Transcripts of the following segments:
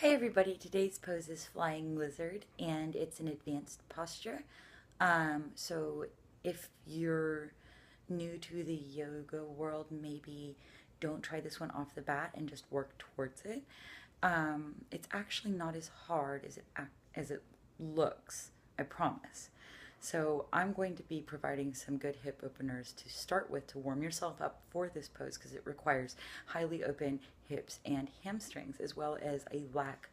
Hi everybody, today's pose is Flying Lizard and it's an advanced posture. So if you're new to the yoga world, maybe don't try this one off the bat and just work towards it. It's actually not as hard as it looks, I promise. So I'm going to be providing some good hip openers to start with to warm yourself up for this pose because it requires highly open hips and hamstrings as well as a lack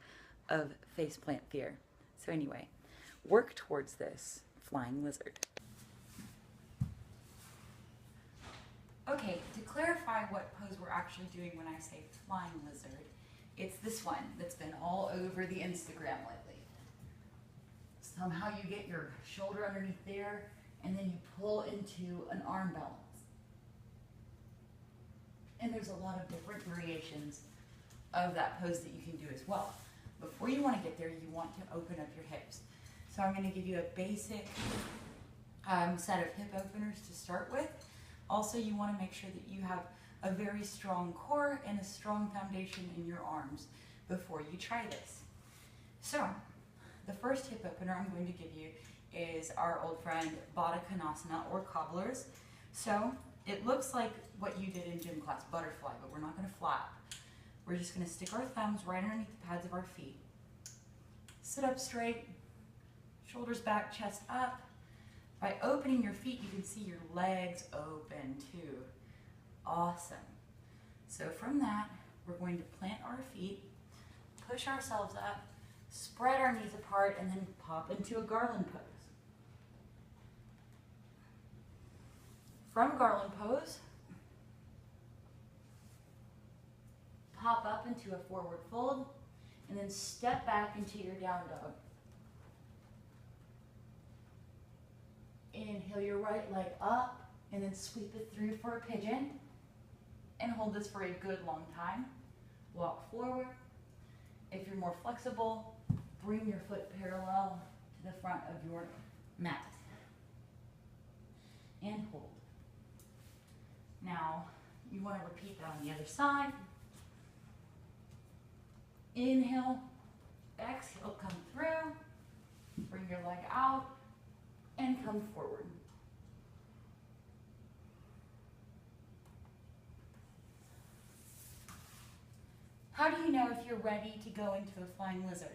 of faceplant fear. So anyway, work towards this flying lizard. Okay, to clarify what pose we're actually doing when I say flying lizard, it's this one that's been all over the Instagram lately. Somehow you get your shoulder underneath there, and then you pull into an arm balance. And there's a lot of different variations of that pose that you can do as well. Before you want to get there, you want to open up your hips. So I'm going to give you a basic set of hip openers to start with. Also, you want to make sure that you have a very strong core and a strong foundation in your arms before you try this. So, the first hip opener I'm going to give you is our old friend Baddha Konasana, or cobblers. So it looks like what you did in gym class, butterfly, but we're not going to flap. We're just going to stick our thumbs right underneath the pads of our feet. Sit up straight, shoulders back, chest up. By opening your feet, you can see your legs open too. Awesome. So from that, we're going to plant our feet, push ourselves up, spread our knees apart, and then pop into a garland pose. From garland pose, pop up into a forward fold, and then step back into your down dog. Inhale your right leg up, and then sweep it through for a pigeon, and hold this for a good long time. Walk forward. If you're more flexible, bring your foot parallel to the front of your mat. And hold. Now, you want to repeat that on the other side. Inhale, exhale, come through. Bring your leg out and come forward. How do you know if you're ready to go into a flying lizard?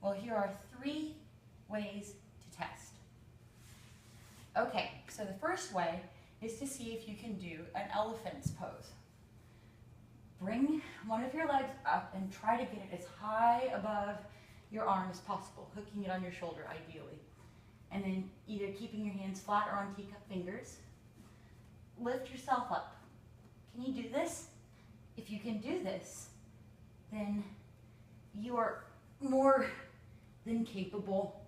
Well, here are 3 ways to test. Okay, so the first way is to see if you can do an elephant's pose. Bring one of your legs up and try to get it as high above your arm as possible, hooking it on your shoulder ideally. And then either keeping your hands flat or on teacup fingers. Lift yourself up. Can you do this? If you can do this, then you are more than capable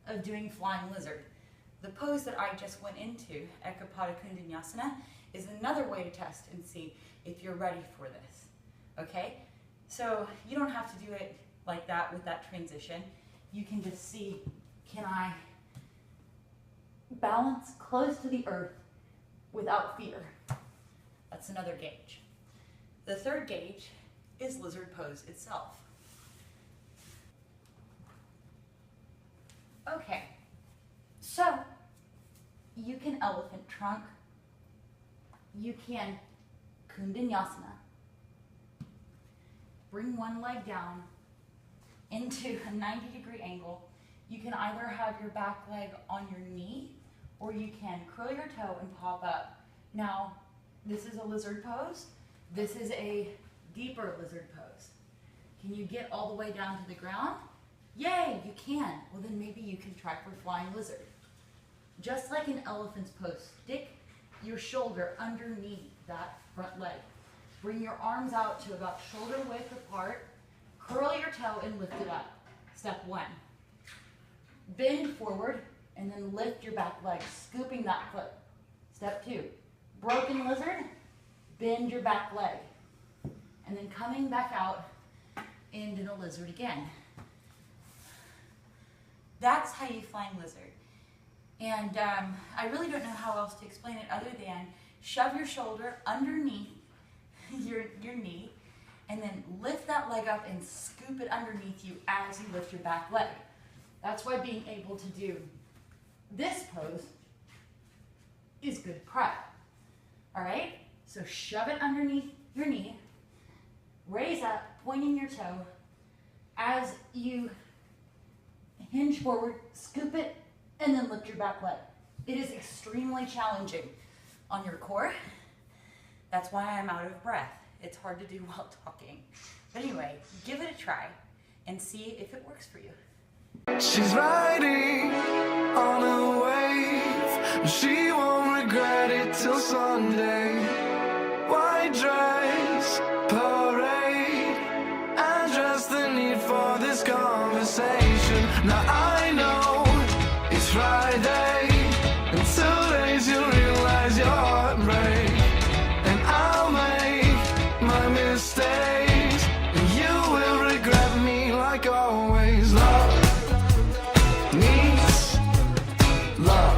of doing flying lizard. The pose that I just went into, Ekapada Kundanyasana, is another way to test and see if you're ready for this. Okay? So you don't have to do it like that with that transition. You can just see, can I balance close to the earth without fear? That's another gauge. The third gauge is lizard pose itself. Okay, so you can elephant trunk, you can Kundanyasana, bring one leg down into a 90-degree angle. You can either have your back leg on your knee, or you can curl your toe and pop up. Now, this is a lizard pose. This is a deeper lizard pose. Can you get all the way down to the ground? Yay, you can. Well, then maybe you can try for flying lizard. Just like an elephant's pose, stick your shoulder underneath that front leg. Bring your arms out to about shoulder width apart. Curl your toe and lift it up. Step 1. Bend forward and then lift your back leg, scooping that foot. Step 2. Broken lizard. Bend your back leg, and then coming back out into the lizard again. That's how you flying lizard. And I really don't know how else to explain it other than shove your shoulder underneath your knee and then lift that leg up and scoop it underneath you as you lift your back leg. That's why being able to do this pose is good prep. All right? So shove it underneath your knee, raise up, pointing your toe. As you hinge forward, scoop it, and then lift your back leg. It is extremely challenging on your core. That's why I'm out of breath. It's hard to do while talking. But anyway, give it a try and see if it works for you. She's riding on a wave. She won't regret it till Sunday. White dress, parade, and just the need for this conversation. Now I know it's Friday. In 2 days you'll realize your heartbreak. And I'll make my mistakes, and you will regret me like always. Love needs love.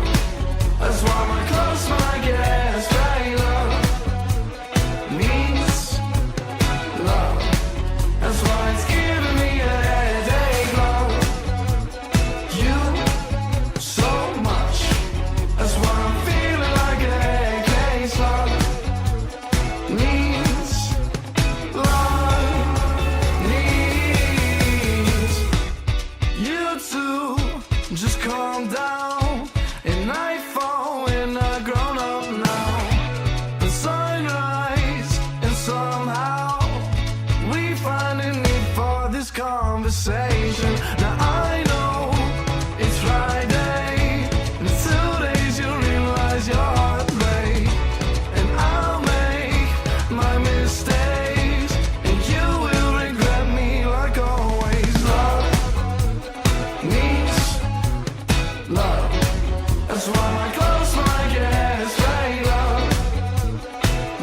That's why my clothes my gas right. Love needs love. That's why it's giving me a headache. Love you so much. That's why I'm feeling like a head case. Love needs love needs you to just calm down. And nightfall when I've grown up now. The sunrise and somehow we find a need for this conversation. Now I know it's Friday. In 2 days you'll realize your heartbreak. And I'll make my mistakes, and you will regret me like always. Love needs love. That's why my clothes my gas right. Love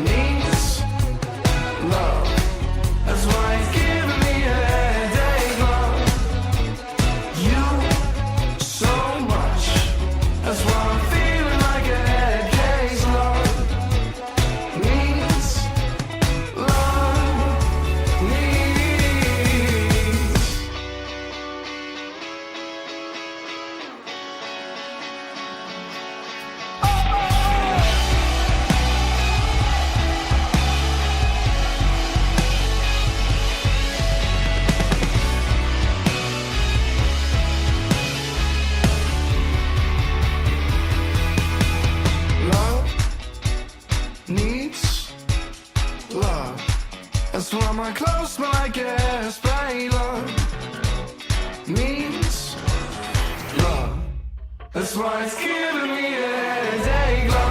needs love. That's why it's giving me a headache. Love you so much. That's why I'm feeling like a head case. Love needs love needs. Love needs love. That's why my clothes smell like hairspray. Love needs love. That's why it's giving me a headache. Love